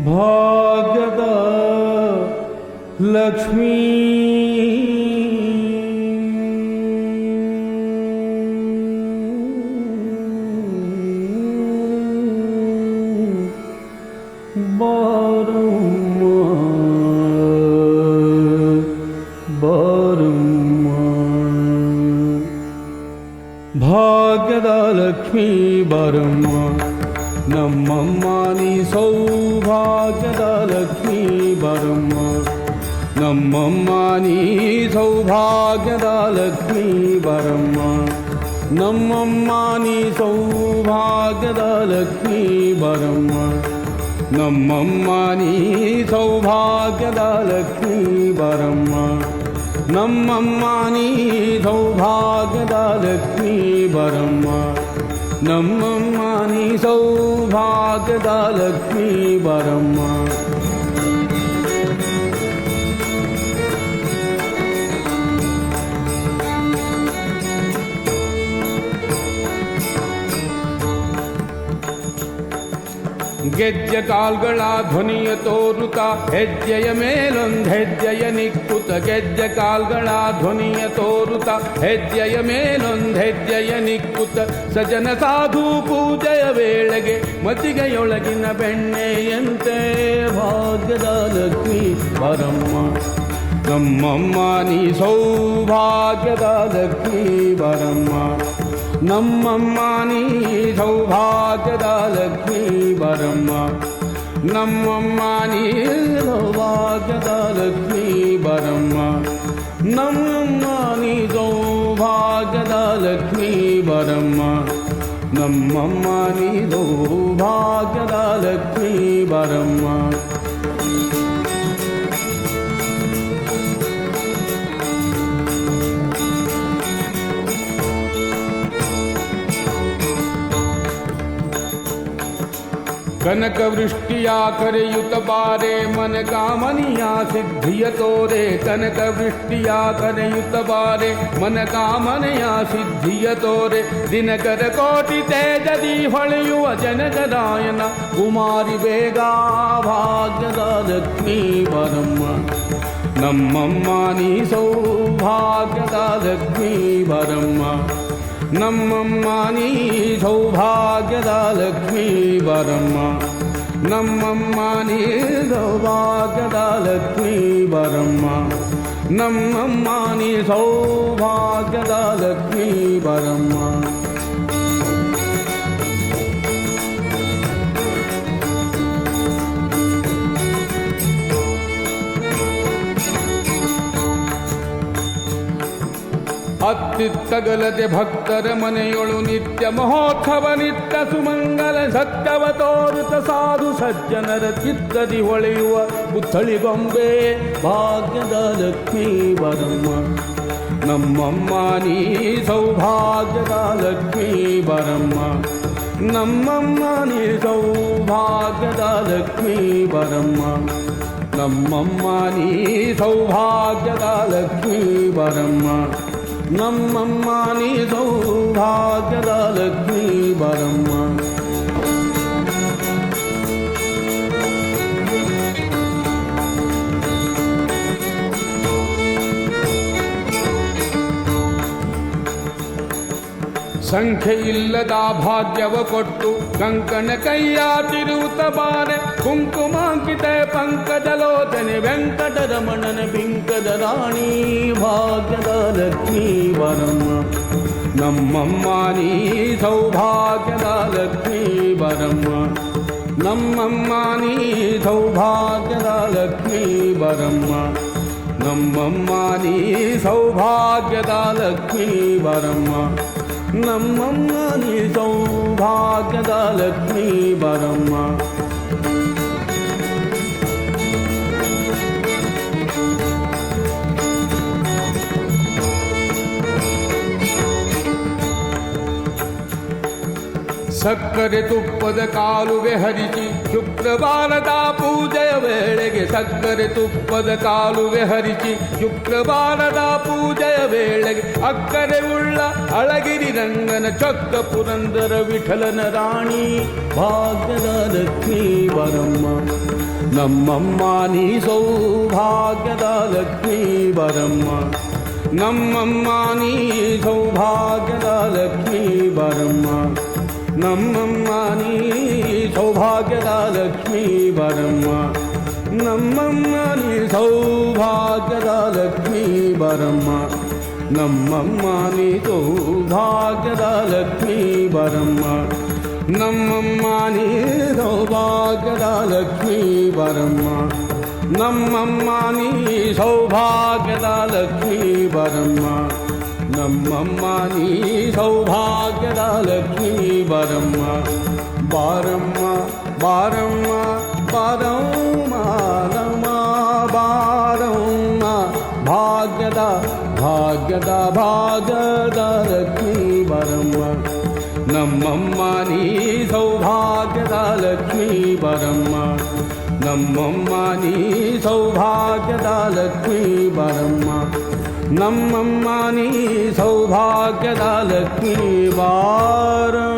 ಭಾಗ್ಯದ ಲಕ್ಷ್ಮೀ ಬಾರಮ್ಮ ಬಾರಮ್ಮ ಭಾಗ್ಯದ ಲಕ್ಷ್ಮೀ ಬಾರಮ್ಮ ನಮ್ಮಮ್ಮ ನೀ ಸೌಭಾಗ್ಯದ ಲಕ್ಷ್ಮೀ ಬಾರಮ್ಮ ನಮ್ಮಮ್ಮ ನೀ ಸೌಭಾಗ್ಯದ ಲಕ್ಷ್ಮೀ ಬಾರಮ್ಮ ನಮ್ಮಮ್ಮ ನೀ ಸೌಭಾಗ್ಯದ ಲಕ್ಷ್ಮೀ ಬಾರಮ್ಮ ನಮ್ಮಮ್ಮ ನೀ ಸೌಭಾಗ್ಯದ ಲಕ್ಷ್ಮೀ ಬಾರಮ್ಮ ನಮ್ಮಮ್ಮ ನೀ ಸೌಭಾಗ್ಯದ ಲಕ್ಷ್ಮೀ ಬಾರಮ್ಮ ನಮ್ಮಮ್ಮ ನೀ ಸೌಭಾಗ್ಯದ ಲಕ್ಷ್ಮೀ ಬಾರಮ್ಮ ಗೆಜ್ಜೆ ಕಾಲ್ಗಳ ಧ್ವನಿಯ ತೋರುತ್ತ ಹೆಜ್ಜೆಯ ಮೇಲೊಂದು ಹೆಜ್ಜೆಯ ನಿಕ್ಕುತ್ತ ಗೆಜ್ಜೆ ಕಾಲ್ಗಳ ಧ್ವನಿಯ ತೋರುತ್ತ ಹೆಜ್ಜೆಯ ಮೇಲೊಂದು ಹೆಜ್ಜೆಯ ನಿಕ್ಕುತ್ತ ಸಜನ ಸಾಧು ಪೂಜೆಯ ವೇಳೆಗೆ ಮತಿಗೆಯೊಳಗಿನ ಬೆಣ್ಣೆಯಂತೆ ಭಾಗ್ಯದ ಲಕ್ಷ್ಮೀ ಬಾರಮ್ಮ ನಮ್ಮಮ್ಮ ನೀ ಸೌಭಾಗ್ಯದ ಲಕ್ಷ್ಮೀ ಬಾರಮ್ಮ ನಮ್ಮಮ್ಮ ನೀ ಸೌಭಾಗ್ಯದ ಲಕ್ಷ್ಮೀ ಬಾರಮ್ಮ ನಮ್ಮಮ್ಮ ನೀ ಸೌಭಾಗ್ಯದ ಲಕ್ಷ್ಮೀ ಬಾರಮ್ಮ ನಮ್ಮಮ್ಮ ನೀ ಸೌಭಾಗ್ಯದ ಲಕ್ಷ್ಮೀ ಬಾರಮ್ಮ ನಮ್ಮಮ್ಮ ನೀ ಸೌಭಾಗ್ಯದ ಲಕ್ಷ್ಮೀ ಬಾರಮ್ಮ ಕನಕ ವೃಷ್ಟಿಯ ಕರೆಯುತ್ತ ಬಾರೆ ಮನ ಕಾಮನಿಯ ಸಿದ್ಧಿಯ ತೋರೆ ಕನಕ ವೃಷ್ಟಿಯ ಕರೆಯುತ್ತ ಬಾರೆ ಮನ ಕಾಮನೆಯ ಸಿದ್ಧಿಯ ತೋರೆ ದಿನಕರ ಕೋಟಿ ತೇಜದಿ ಹೊಳೆಯುವ ಜನಕರಾಯನ ಕುಮಾರಿ ಬೇಗ ಭಾಗ್ಯದ ಲಕ್ಷ್ಮೀ ಬಾರಮ್ಮ ನಮ್ಮಮ್ಮ ನೀ ಸೌಭಾಗ್ಯದ ಲಕ್ಷ್ಮೀ ಬಾರಮ್ಮ ನಮ್ಮಮ್ಮ ನೀ ಸೌಭಾಗ್ಯದ ಲಕ್ಷ್ಮೀ ಬಾರಮ್ಮ ನಮ್ಮಮ್ಮ ನೀ ಸೌಭಾಗ್ಯದ ಲಕ್ಷ್ಮೀ ಬಾರಮ್ಮ ನಮ್ಮಮ್ಮ ನೀ ಸೌಭಾಗ್ಯದ ಲಕ್ಷ್ಮೀ ಬಾರಮ್ಮ ಅತ್ತಿತ್ತಗಲದೆ ಭಕ್ತರ ಮನೆಯೊಳು ನಿತ್ಯ ಮಹೋತ್ಸವ ನಿತ್ಯ ಸುಮಂಗಲ ಸತ್ಯವ ತೋರುತ ಸಾಧು ಸಜ್ಜನರ ಚಿತ್ತದಿ ಹೊಳೆಯುವ ಪುತ್ಥಳಿಗೊಂಬೆ ಭಾಗ್ಯದ ಲಕ್ಷ್ಮೀ ಬಾರಮ್ಮ ನಮ್ಮಮ್ಮ ನೀ ಸೌಭಾಗ್ಯದ ಲಕ್ಷ್ಮೀ ಬಾರಮ್ಮ ನಮ್ಮಮ್ಮ ನೀ ಸೌಭಾಗ್ಯದ ಲಕ್ಷ್ಮೀ ಬಾರಮ್ಮ ನಮ್ಮಮ್ಮ ನೀ ಸೌಭಾಗ್ಯದ ಲಕ್ಷ್ಮೀ ಬಾರಮ್ಮ ನಮ್ಮಮ್ಮ ನೀ ಸೌಭಾಗ್ಯದ ಲಕ್ಷ್ಮೀ ಬಾರಮ್ಮ ಸಂಖ್ಯೆ ಇಲ್ಲದ ಭಾಗ್ಯವ ಕೊಟ್ಟು ಕಂಕಣ ಕೈಯ ತಿರುವುತ ಬಾರೆ ಕುಂಕುಮಾಂಕಿತ ಪಂಕಜಲೋಚನೆ ವೆಂಕಟರಮಣನ ಬಿಂಕದ ರಾಣಿ ಭಾಗ್ಯದ ಲಕ್ಷ್ಮೀ ಬಾರಮ್ಮ ನಮ್ಮಮ್ಮ ನೀ ಸೌಭಾಗ್ಯದ ಲಕ್ಷ್ಮೀ ಬಾರಮ್ಮ ನಮ್ಮಮ್ಮ ನೀ ಸೌಭಾಗ್ಯದ ಲಕ್ಷ್ಮೀ ಬಾರಮ್ಮ ನಮ್ಮಮ್ಮ ನೀ ಸೌಭಾಗ್ಯದ ಲಕ್ಷ್ಮೀ ಬಾರಮ್ಮ ನಮ್ಮಮ್ಮ ನೀ ಸೌಭಾಗ್ಯದ ಲಕ್ಷ್ಮೀ ಬಾರಮ್ಮ ಸಕ್ಕರೆ ತುಪ್ಪದ ಕಾಲುವೆ ಹರಿಸಿ ಶುಕ್ರವಾರದ ಪೂಜೆಯ ವೇಳೆಗೆ ಸಕ್ಕರೆ ತುಪ್ಪದ ಕಾಲುವೆ ಹರಿಸಿ ಶುಕ್ರವಾರದ ಪೂಜೆಯ ವೇಳೆಗೆ ಅಕ್ಕರೆ ಉಳ್ಳ ಅಳಗಿರಿ ರಂಗನ ಚೊಕ್ಕ ಪುರಂದರ ವಿಠಲನ ರಾಣಿ ಭಾಗ್ಯದ ಲಕ್ಷ್ಮೀ ಬರಮ್ಮ ನಮ್ಮಮ್ಮ ನೀ ಸೌಭಾಗ್ಯದ ಲಕ್ಷ್ಮೀ ಬರಮ್ಮ ನಮ್ಮಮ್ಮ ನೀ ಸೌಭಾಗ್ಯದ ಲಕ್ಷ್ಮೀ ಬರಮ್ಮ ನಮ್ಮಮ್ಮ ನೀ ಸೌಭಾಗ್ಯದ ಲಕ್ಷ್ಮೀ ಬರಮ್ಮ ನಮ್ಮಮ್ಮ ನೀ ಸೌಭಾಗ್ಯದ ಲಕ್ಷ್ಮೀ ಬರಮ್ಮ ನಮ್ಮಮ್ಮ ನೀ ಸೌಭಾಗ್ಯದ ಲಕ್ಷ್ಮೀ ಬರಮ್ಮ ನಮ್ಮಮ್ಮ ನೀ ಸೌಭಾಗ್ಯದ ಲಕ್ಷ್ಮೀ ಬರಮ್ಮ ನಮ್ಮಮ್ಮ ನೀ ಸೌಭಾಗ್ಯದ ಲಕ್ಷ್ಮೀ ಬರಮ್ಮ ನಮ್ಮಮ್ಮ ನೀ ಸೌಭಾಗ್ಯದ ಲಕ್ಷ್ಮೀ ಬರಮ್ಮ ಬಾರಮ್ಮ ಬಾರಮ್ಮ ಬಾರಮ್ಮ ನಮ ಬಾರಮ್ಮ ಭಾಗ್ಯದ ಭಾಗ್ಯದ ಭಾಗ್ಯದ ಲಕ್ಷ್ಮೀ ಬರಮ್ಮ ನಮ್ಮಮ್ಮ ನೀ ಸೌಭಾಗ್ಯದ ಲಕ್ಷ್ಮೀ ಬರಮ್ಮ ನಮ್ಮಮ್ಮ ನೀ ಸೌಭಾಗ್ಯದ ಲಕ್ಷ್ಮೀ ಬರಮ್ಮ ನಮ್ಮಮ್ಮ ನೀ ಸೌಭಾಗ್ಯದ ಲಕ್ಷ್ಮೀ ಬಾರಮ್ಮ